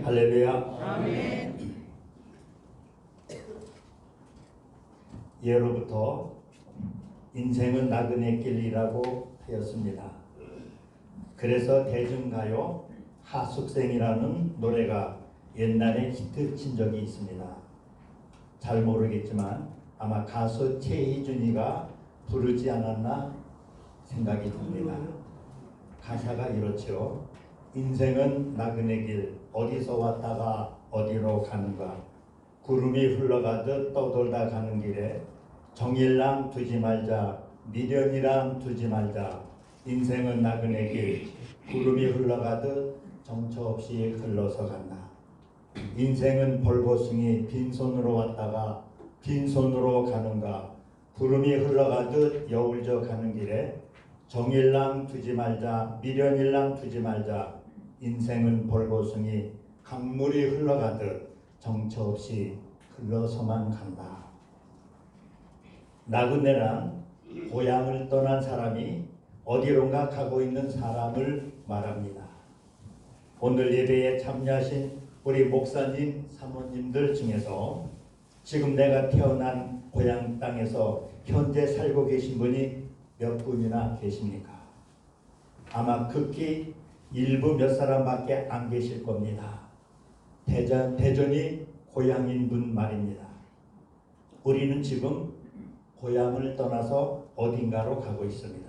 할렐루야. 아멘. 예로부터 인생은 나그네 길이라고 하였습니다. 그래서 대중가요 하숙생이라는 노래가 옛날에 히트친 적이 있습니다. 잘 모르겠지만 아마 가수 최희준이가 부르지 않았나 생각이 듭니다. 가사가 이렇죠. 인생은 나그네 길, 어디서 왔다가 어디로 가는가. 구름이 흘러가듯 떠돌다 가는 길에 정일랑 두지 말자, 미련이랑 두지 말자. 인생은 나그네 길, 구름이 흘러가듯 정처 없이 흘러서 간다. 인생은 벌거숭이, 빈손으로 왔다가 빈손으로 가는가. 구름이 흘러가듯 여울져 가는 길에 정일랑 두지 말자, 미련일랑 두지 말자. 인생은 벌거숭이, 강물이 흘러가듯 정처 없이 흘러서만 간다. 나그네란 고향을 떠난 사람이 어디론가 가고 있는 사람을 말합니다. 오늘 예배에 참여하신 우리 목사님, 사모님들 중에서 지금 내가 태어난 고향 땅에서 현재 살고 계신 분이 몇 분이나 계십니까? 아마 극히 일부 몇 사람밖에 안 계실 겁니다. 대전이 고향인 분 말입니다. 우리는 지금 고향을 떠나서 어딘가로 가고 있습니다.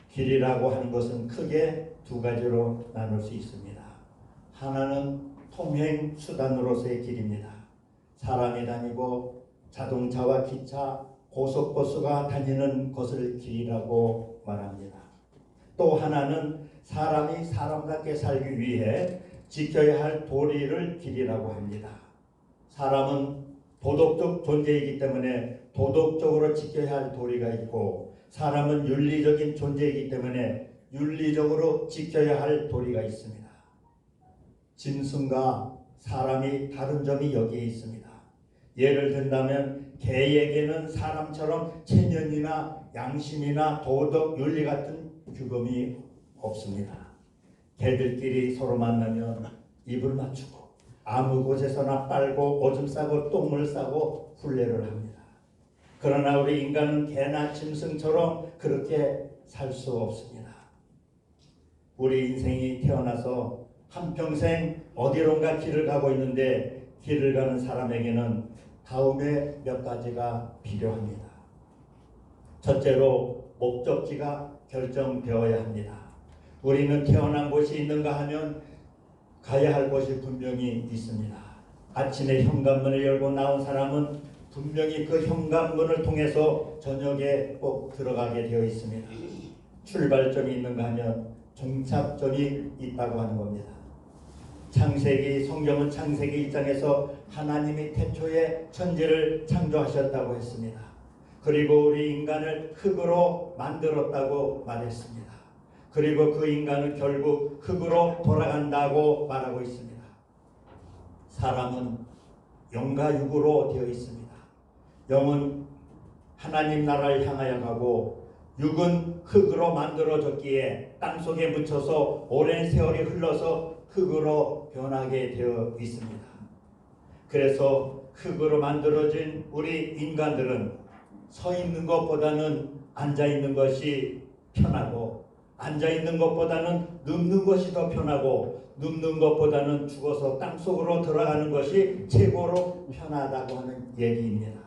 길이라고 하는 것은 크게 두 가지로 나눌 수 있습니다. 하나는 통행 수단으로서의 길입니다. 사람이 다니고 자동차와 기차, 고속버스가 다니는 것을 길이라고 말합니다. 또 하나는 사람이 사람답게 살기 위해 지켜야 할 도리를 길이라고 합니다. 사람은 도덕적 존재이기 때문에 도덕적으로 지켜야 할 도리가 있고, 사람은 윤리적인 존재이기 때문에 윤리적으로 지켜야 할 도리가 있습니다. 짐승과 사람이 다른 점이 여기에 있습니다. 예를 든다면 개에게는 사람처럼 체면이나 양심이나 도덕, 윤리 같은 규범이 없습니다. 개들끼리 서로 만나면 입을 맞추고 아무 곳에서나 빨고 오줌 싸고 똥을 싸고 훈례를 합니다. 그러나 우리 인간은 개나 짐승처럼 그렇게 살 수 없습니다. 우리 인생이 태어나서 한평생 어디론가 길을 가고 있는데, 길을 가는 사람에게는 다음에 몇 가지가 필요합니다. 첫째로 목적지가 결정되어야 합니다. 우리는 태어난 곳이 있는가 하면 가야 할 곳이 분명히 있습니다. 아침에 현관문을 열고 나온 사람은 분명히 그 현관문을 통해서 저녁에 꼭 들어가게 되어 있습니다. 출발점이 있는가 하면 종착점이 있다고 하는 겁니다. 성경은 창세기 1장에서 하나님이 태초에 천지를 창조하셨다고 했습니다. 그리고 우리 인간을 흙으로 만들었다고 말했습니다. 그리고 그 인간은 결국 흙으로 돌아간다고 말하고 있습니다. 사람은 영과 육으로 되어 있습니다. 영은 하나님 나라를 향하여 가고, 육은 흙으로 만들어졌기에 땅속에 묻혀서 오랜 세월이 흘러서 흙으로 변하게 되어 있습니다. 그래서 흙으로 만들어진 우리 인간들은 서 있는 것보다는 앉아 있는 것이 편하고, 앉아 있는 것보다는 눕는 것이 더 편하고, 눕는 것보다는 죽어서 땅속으로 들어가는 것이 최고로 편하다고 하는 얘기입니다.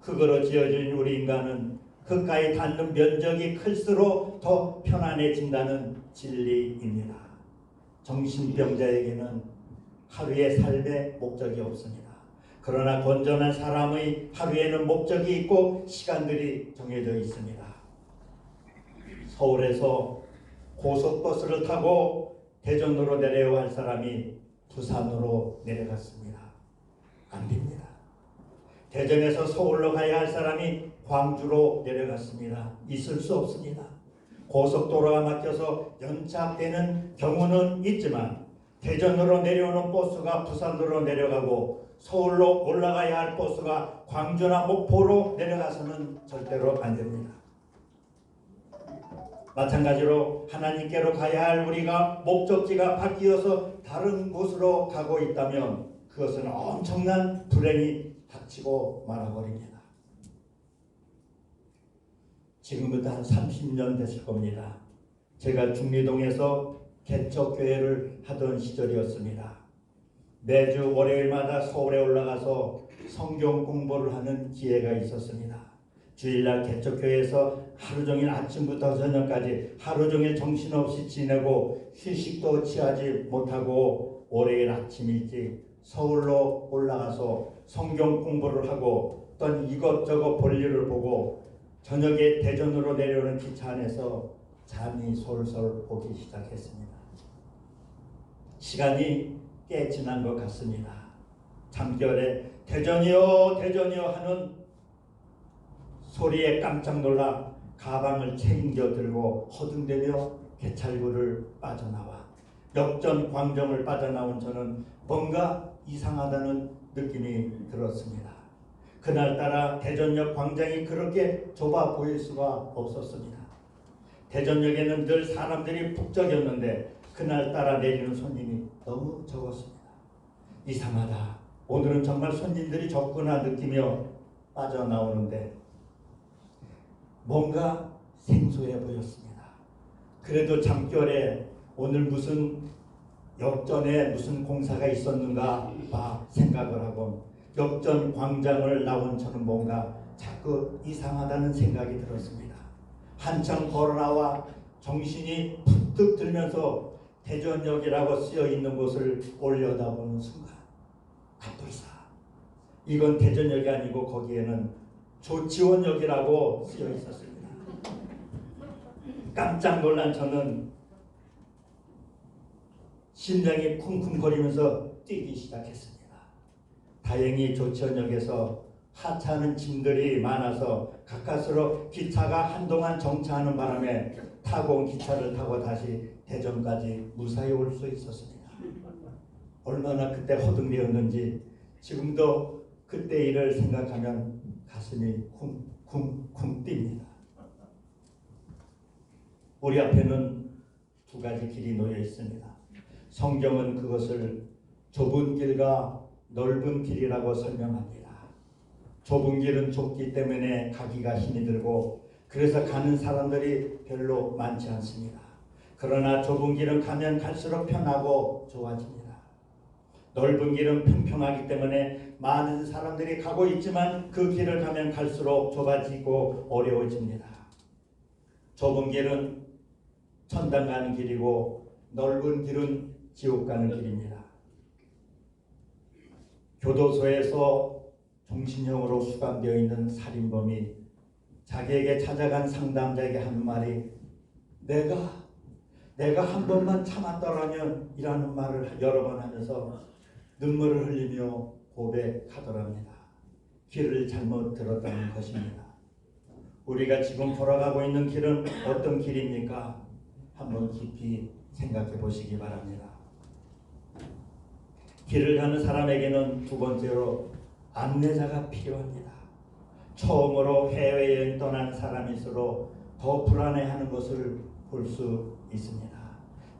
흙으로 지어진 우리 인간은 흙가에 닿는 면적이 클수록 더 편안해진다는 진리입니다. 정신병자에게는 하루의 삶에 목적이 없습니다. 그러나 건전한 사람의 하루에는 목적이 있고 시간들이 정해져 있습니다. 서울에서 고속버스를 타고 대전으로 내려야 할 사람이 부산으로 내려갔습니다. 안 됩니다. 대전에서 서울로 가야 할 사람이 광주로 내려갔습니다. 있을 수 없습니다. 고속도로가 막혀서 연착되는 경우는 있지만, 대전으로 내려오는 버스가 부산으로 내려가고 서울로 올라가야 할 버스가 광주나 목포로 내려가서는 절대로 안 됩니다. 마찬가지로 하나님께로 가야 할 우리가 목적지가 바뀌어서 다른 곳으로 가고 있다면 그것은 엄청난 불행이 닥치고 말아버립니다. 지금부터 한 30년 됐을 겁니다. 제가 중리동에서 개척교회를 하던 시절이었습니다. 매주 월요일마다 서울에 올라가서 성경 공부를 하는 기회가 있었습니다. 주일날 개척교회에서 하루 종일 아침부터 저녁까지 하루 종일 정신없이 지내고 휴식도 취하지 못하고 월요일 아침 일찍 서울로 올라가서 성경 공부를 하고 어떤 이것저것 볼일을 보고 저녁에 대전으로 내려오는 기차 안에서 잠이 솔솔 오기 시작했습니다. 시간이 꽤 지난 것 같습니다. 잠결에 대전이요 대전이요 하는 소리에 깜짝 놀라 가방을 챙겨 들고 허둥대며 개찰구를 빠져나와 역전 광정을 빠져나온 저는 뭔가 이상하다는 느낌이 들었습니다. 그날따라 대전역 광장이 그렇게 좁아 보일 수가 없었습니다. 대전역에는 늘 사람들이 북적였는데 그날따라 내리는 손님이 너무 적었습니다. 이상하다. 오늘은 정말 손님들이 적구나 느끼며 빠져나오는데 뭔가 생소해 보였습니다. 그래도 잠결에 오늘 무슨 역전에 무슨 공사가 있었는가 봐 생각을 하고 역전 광장을 나온 저는 뭔가 자꾸 이상하다는 생각이 들었습니다. 한참 걸어나와 정신이 푹 들면서 대전역이라고 쓰여 있는 곳을 올려다보는 순간 갑불사 이건 대전역이 아니고 거기에는 조치원역이라고 쓰여 있었습니다. 깜짝 놀란 저는 심장이 쿵쿵거리면서 뛰기 시작했습니다. 다행히 조치원역에서 하차하는 짐들이 많아서 가까스로 기차가 한동안 정차하는 바람에 타고 온 기차를 타고 다시 대전까지 무사히 올 수 있었습니다. 얼마나 그때 허둥대었는지 지금도 그때 일을 생각하면 가슴이 쿵쿵쿵 뜁니다. 우리 앞에는 두 가지 길이 놓여 있습니다. 성경은 그것을 좁은 길과 넓은 길이라고 설명합니다. 좁은 길은 좁기 때문에 가기가 힘이 들고 그래서 가는 사람들이 별로 많지 않습니다. 그러나 좁은 길은 가면 갈수록 편하고 좋아집니다. 넓은 길은 평평하기 때문에 많은 사람들이 가고 있지만 그 길을 가면 갈수록 좁아지고 어려워집니다. 좁은 길은 천당 가는 길이고 넓은 길은 지옥 가는 길입니다. 교도소에서 종신형으로 수감되어 있는 살인범이 자기에게 찾아간 상담자에게 하는 말이 내가 한 번만 참았더라면 이라는 말을 여러 번 하면서 눈물을 흘리며 고백하더랍니다. 길을 잘못 들었다는 것입니다. 우리가 지금 걸어가고 있는 길은 어떤 길입니까? 한번 깊이 생각해 보시기 바랍니다. 길을 가는 사람에게는 두 번째로 안내자가 필요합니다. 처음으로 해외여행 떠난 사람일수록 더 불안해하는 것을 볼 수 있습니다.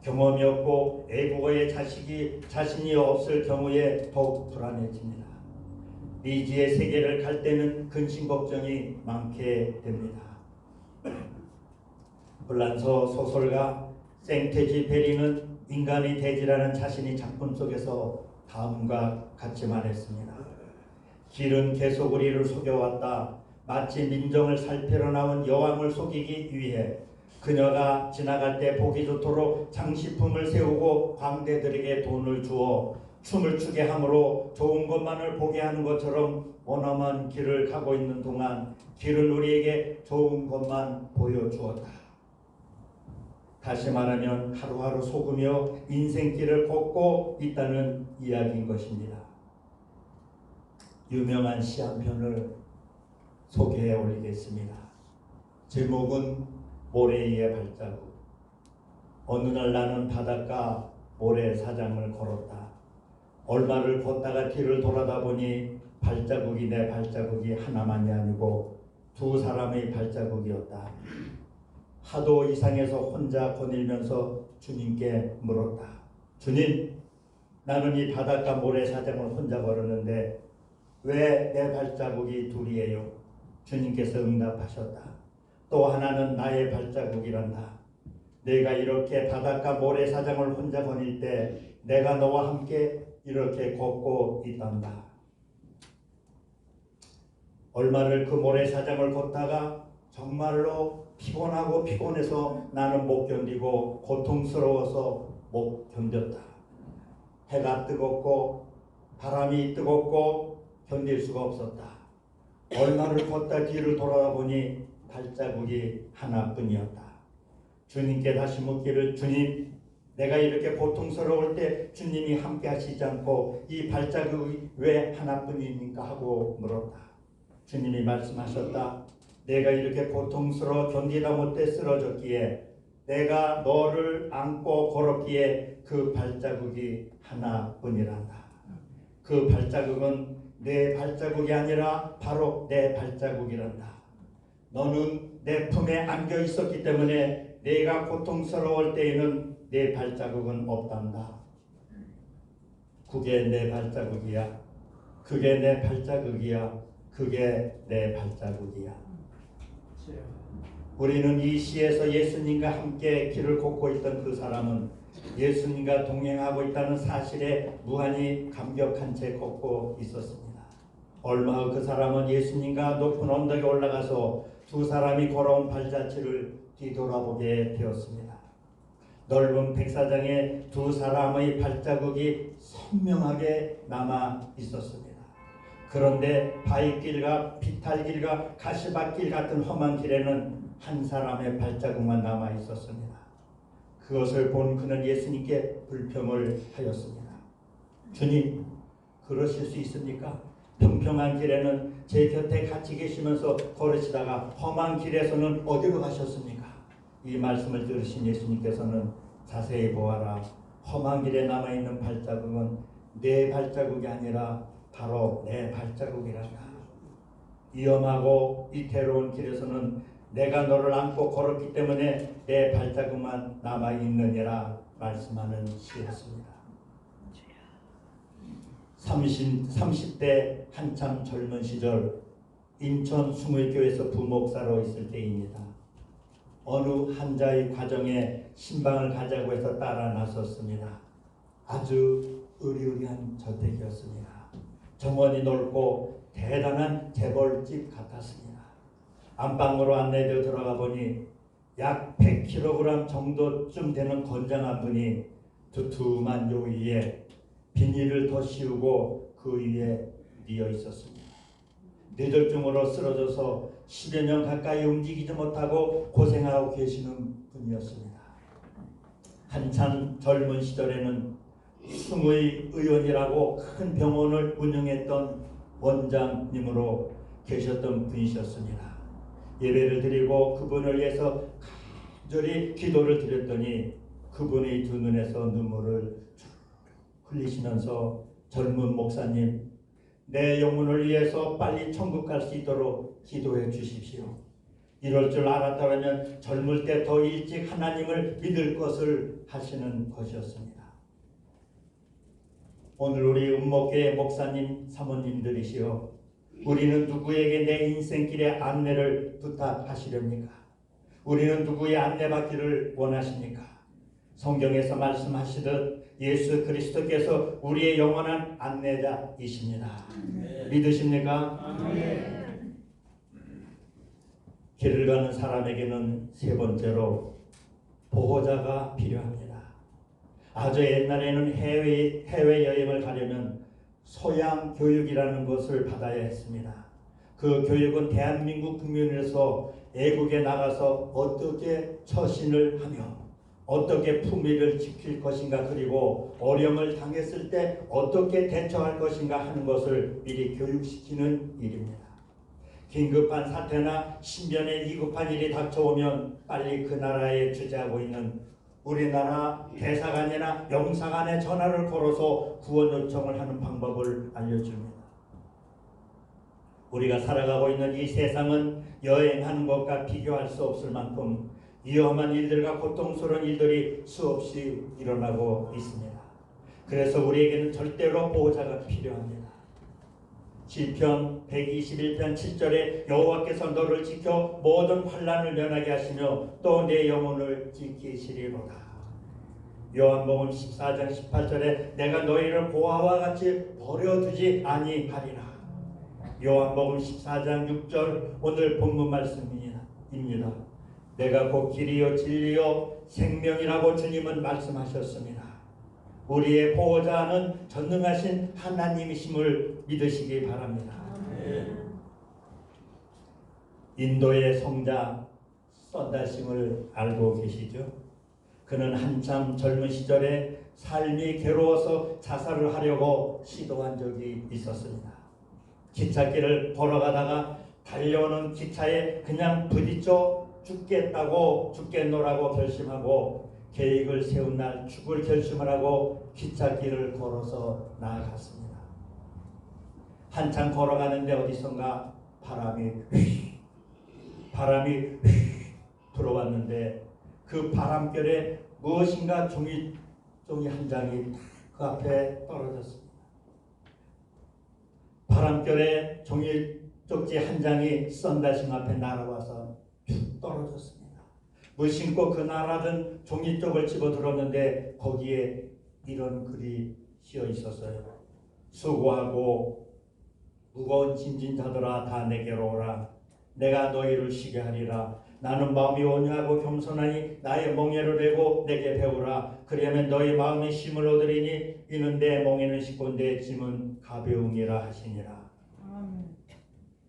경험이 없고 외국어에 자신이 없을 경우에 더욱 불안해집니다. 미지의 세계를 갈 때는 근심 걱정이 많게 됩니다. 불란서 소설가 생테지 베리는 인간이 되지라는 자신의 작품 속에서 다음과 같이 말했습니다. 길은 계속 우리를 속여왔다. 마치 민정을 살피러 나온 여왕을 속이기 위해 그녀가 지나갈 때 보기 좋도록 장식품을 세우고 광대들에게 돈을 주어 춤을 추게 함으로 좋은 것만을 보게 하는 것처럼 원엄한 길을 가고 있는 동안 길은 우리에게 좋은 것만 보여주었다. 다시 말하면 하루하루 속으며 인생길을 걷고 있다는 이야기인 것입니다. 유명한 시 한 편을 소개해 올리겠습니다. 제목은 모래 위의 발자국. 어느 날 나는 바닷가 모래사장을 걸었다. 얼마를 걷다가 뒤를 돌아다 보니 발자국이 내 발자국이 하나만이 아니고 두 사람의 발자국이었다. 하도 이상해서 혼자 거닐면서 주님께 물었다. 주님, 나는 이 바닷가 모래사장을 혼자 걸었는데 왜 내 발자국이 둘이에요? 주님께서 응답하셨다. 또 하나는 나의 발자국이란다. 내가 이렇게 바닷가 모래사장을 혼자 거닐 때 내가 너와 함께 이렇게 걷고 있단다. 얼마를 그 모래사장을 걷다가 정말로 피곤하고 피곤해서 나는 못 견디고 고통스러워서 못 견뎠다. 해가 뜨겁고 바람이 뜨겁고 견딜 수가 없었다. 얼마를 걷다 뒤를 돌아보니 발자국이 하나뿐이었다. 주님께 다시 묻기를, 주님, 내가 이렇게 고통스러울 때 주님이 함께 하시지 않고 이 발자국이 왜 하나뿐입니까? 하고 물었다. 주님이 말씀하셨다. 내가 이렇게 고통스러워 견디다 못해 쓰러졌기에 내가 너를 안고 걸었기에 그 발자국이 하나뿐이란다. 그 발자국은 내 발자국이 아니라 바로 내 발자국이란다. 너는 내 품에 안겨 있었기 때문에 내가 고통스러울 때에는 내 발자국은 없단다. 그게 내 발자국이야. 그게 내 발자국이야. 그게 내 발자국이야. 우리는 이 시에서 예수님과 함께 길을 걷고 있던 그 사람은 예수님과 동행하고 있다는 사실에 무한히 감격한 채 걷고 있었습니다. 얼마 후 그 사람은 예수님과 높은 언덕에 올라가서 두 사람이 걸어온 발자취를 뒤돌아보게 되었습니다. 넓은 백사장에 두 사람의 발자국이 선명하게 남아 있었습니다. 그런데 바위길과 비탈길과 가시밭길 같은 험한 길에는 한 사람의 발자국만 남아 있었습니다. 그것을 본 그는 예수님께 불평을 하였습니다. 주님, 그러실 수 있습니까? 평평한 길에는 제 곁에 같이 계시면서 걸으시다가 험한 길에서는 어디로 가셨습니까? 이 말씀을 들으신 예수님께서는 자세히 보아라. 험한 길에 남아있는 발자국은 내 발자국이 아니라 바로 내 발자국이란다. 위험하고 위태로운 길에서는 내가 너를 안고 걸었기 때문에 내 발자국만 남아있느니라 말씀하는 시였습니다. 30대 한참 젊은 시절 인천 숭의교회에서 부목사로 있을 때입니다. 어느 한자의 과정에 신방을 가자고 해서 따라 나섰습니다. 아주 으리으리한 저택이었습니다. 정원이 넓고 대단한 재벌집 같았습니다. 안방으로 안내되어 들어가 보니 약 100kg 정도쯤 되는 건장한 분이 두툼한 요 위에 비닐을 더 씌우고 그 위에 뉘어 있었습니다. 뇌졸중으로 쓰러져서 10여 년 가까이 움직이지 못하고 고생하고 계시는 분이었습니다. 한참 젊은 시절에는 숭의 의원이라고 큰 병원을 운영했던 원장님으로 계셨던 분이셨습니다. 예배를 드리고 그분을 위해서 간절히 기도를 드렸더니 그분의 두 눈에서 눈물을 흘리시면서 젊은 목사님, 내 영혼을 위해서 빨리 천국 갈 수 있도록 기도해 주십시오. 이럴 줄 알았다면 젊을 때 더 일찍 하나님을 믿을 것을 하시는 것이었습니다. 오늘 우리 음목교회 목사님, 사모님들이시여, 우리는 누구에게 내 인생길의 안내를 부탁하시렵니까? 우리는 누구의 안내받기를 원하십니까? 성경에서 말씀하시듯 예수 그리스도께서 우리의 영원한 안내자이십니다. 믿으십니까? 길을 가는 사람에게는 세 번째로 보호자가 필요합니다. 아주 옛날에는 해외 여행을 가려면 소양 교육이라는 것을 받아야 했습니다. 그 교육은 대한민국 국민으로서 애국에 나가서 어떻게 처신을 하며 어떻게 품위를 지킬 것인가, 그리고 어려움을 당했을 때 어떻게 대처할 것인가 하는 것을 미리 교육시키는 일입니다. 긴급한 사태나 신변에 위급한 일이 닥쳐오면 빨리 그 나라에 주재하고 있는 우리나라 대사관이나 영사관에 전화를 걸어서 구원 요청을 하는 방법을 알려줍니다. 우리가 살아가고 있는 이 세상은 여행하는 것과 비교할 수 없을 만큼 위험한 일들과 고통스러운 일들이 수없이 일어나고 있습니다. 그래서 우리에게는 절대로 보호자가 필요합니다. 시편 121편 7절에 여호와께서 너를 지켜 모든 환난을 면하게 하시며 또 내 영혼을 지키시리로다. 요한복음 14장 18절에 내가 너희를 고아와 같이 버려두지 아니하리라. 요한복음 14장 6절 오늘 본문 말씀입니다. 내가 곧 길이요 진리요 생명이라고 주님은 말씀하셨습니다. 우리의 보호자는 전능하신 하나님이심을 믿으시기 바랍니다. 인도의 성자 썬다싱을 알고 계시죠? 그는 한참 젊은 시절에 삶이 괴로워서 자살을 하려고 시도한 적이 있었습니다. 기찻길을 걸어가다가 달려오는 기차에 그냥 부딪혀 죽겠노라고 결심하고 계획을 세운 날 죽을 결심을 하고 기찻길을 걸어서 나아갔습니다. 한참 걸어가는데 어디선가 바람이 들어왔는데 그 바람결에 무엇인가 종이 한 장이 그 앞에 떨어졌습니다. 바람결에 종이 쪽지 한 장이 썬다싱 앞에 날아와서 툭 떨어졌습니다. 무심코 그 날아든 종이 쪽을 집어들었는데 거기에 이런 글이 씌어 있었어요. 수고하고 무거운 짐진 자들아 다 내게로 오라. 내가 너희를 쉬게 하리라. 나는 마음이 온유하고 겸손하니 나의 멍에를 메고 내게 배우라. 그리하면 너희 마음의 쉼을 얻으리니 이는 내 멍에는 쉽고 내 짐은 가벼움이라 하시니라.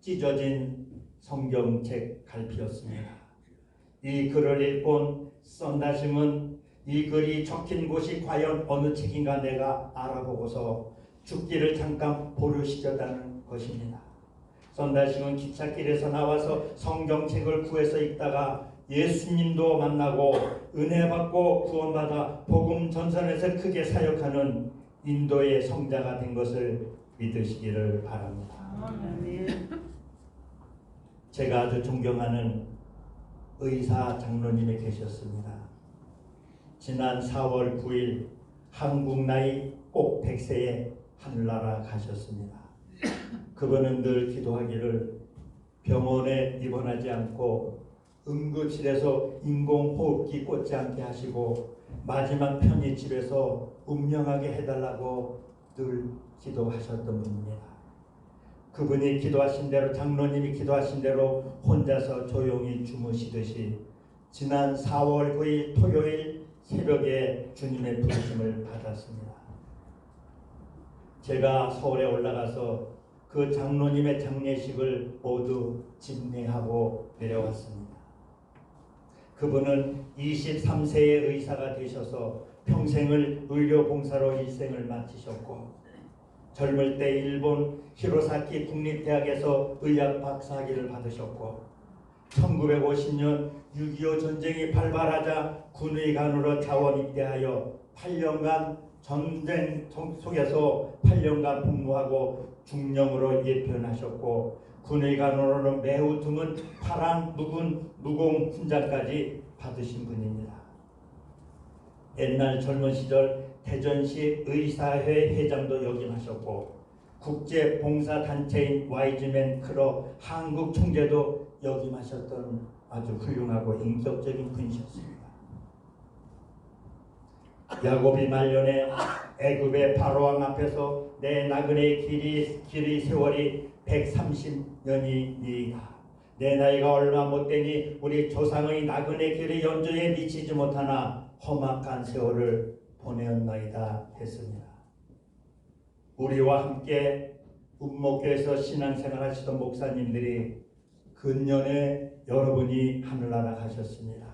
찢어진 성경책 갈피였습니다. 이 글을 읽고 썬다싱은 이 글이 적힌 곳이 과연 어느 책인가 내가 알아보고서 죽기를 잠깐 보류시켰다는 것입니다. 썬다싱은 기찻길에서 나와서 성경책을 구해서 읽다가 예수님도 만나고 은혜 받고 구원받아 복음 전선에서 크게 사역하는 인도의 성자가 된 것을 믿으시기를 바랍니다. 제가 아주 존경하는 의사 장로님이 계셨습니다. 지난 4월 9일 한국 나이 꼭 100세에 하늘나라 가셨습니다. 그분은 늘 기도하기를 병원에 입원하지 않고 응급실에서 인공호흡기 꽂지 않게 하시고 마지막 편히 집에서 운명하게 해달라고 늘 기도하셨던 분입니다. 그분이 기도하신 대로 장로님이 기도하신 대로 혼자서 조용히 주무시듯이 지난 4월 9일 토요일 새벽에 주님의 부르심을 받았습니다. 제가 서울에 올라가서 그 장로님의 장례식을 모두 집례하고 내려왔습니다. 그분은 23세의 의사가 되셔서 평생을 의료봉사로 일생을 마치셨고 젊을 때 일본 히로사키 국립대학에서 의학 박사학위를 받으셨고 1950년 6.25 전쟁이 발발하자 군의관으로 자원 입대하여 8년간 전쟁 속에서 8년간 복무하고 중령으로 예편하셨고 군의관으로는 매우 드문 파랑 묵은 무공 훈장까지 받으신 분입니다. 옛날 젊은 시절 대전시 의사회 회장도 역임하셨고 국제봉사단체인 와이즈맨 클럽 한국 총재도 역임하셨던 아주 훌륭하고 인격적인 분이셨습니다. 야곱이 말년에 애굽의 바로왕 앞에서 내 나그네의 길이 세월이 130년이니이다. 내 나이가 얼마 못되니 우리 조상의 나그네 길의 연주에 미치지 못하나 험악한 세월을 보내었나이다 했습니다. 우리와 함께 운목교에서 신앙생활 하시던 목사님들이 근년에 여러분이 하늘나라 가셨습니다.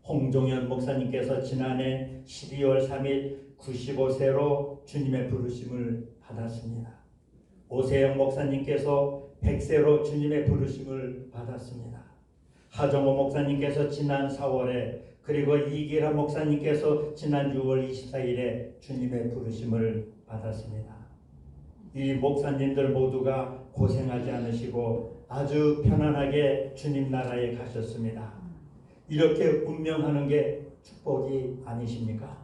홍종현 목사님께서 지난해 12월 3일 95세로 주님의 부르심을 받았습니다. 오세영 목사님께서 100세로 주님의 부르심을 받았습니다. 하정호 목사님께서 지난 4월에 그리고 이기라 목사님께서 지난 6월 24일에 주님의 부르심을 받았습니다. 이 목사님들 모두가 고생하지 않으시고 아주 편안하게 주님 나라에 가셨습니다. 이렇게 운명하는 게 축복이 아니십니까?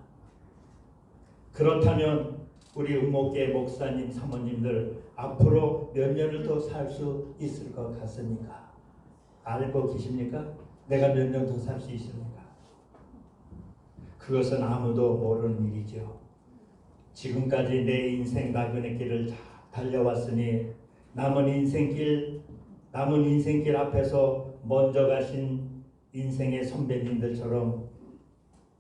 그렇다면 우리 음목계 목사님, 사모님들 앞으로 몇 년을 더 살 수 있을 것 같습니까? 알고 계십니까? 내가 몇 년 더 살 수 있습니까? 그것은 아무도 모르는 일이죠. 지금까지 내 인생 나그네 길을 다 달려왔으니 남은 인생길 앞에서 먼저 가신 인생의 선배님들처럼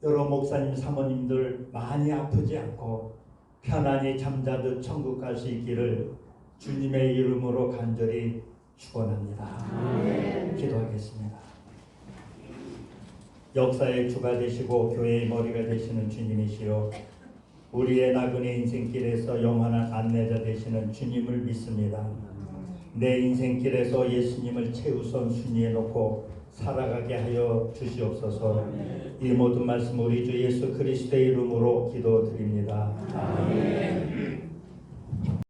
여러 목사님, 사모님들 많이 아프지 않고 편안히 잠자듯 천국 갈 수 있기를 주님의 이름으로 간절히 축원합니다. 기도하겠습니다. 역사의 주가 되시고 교회의 머리가 되시는 주님이시여, 우리의 나그네 인생길에서 영원한 안내자 되시는 주님을 믿습니다. 내 인생길에서 예수님을 최우선 순위에 놓고 살아가게 하여 주시옵소서. 이 모든 말씀 우리 주 예수 그리스도의 이름으로 기도드립니다. 아멘.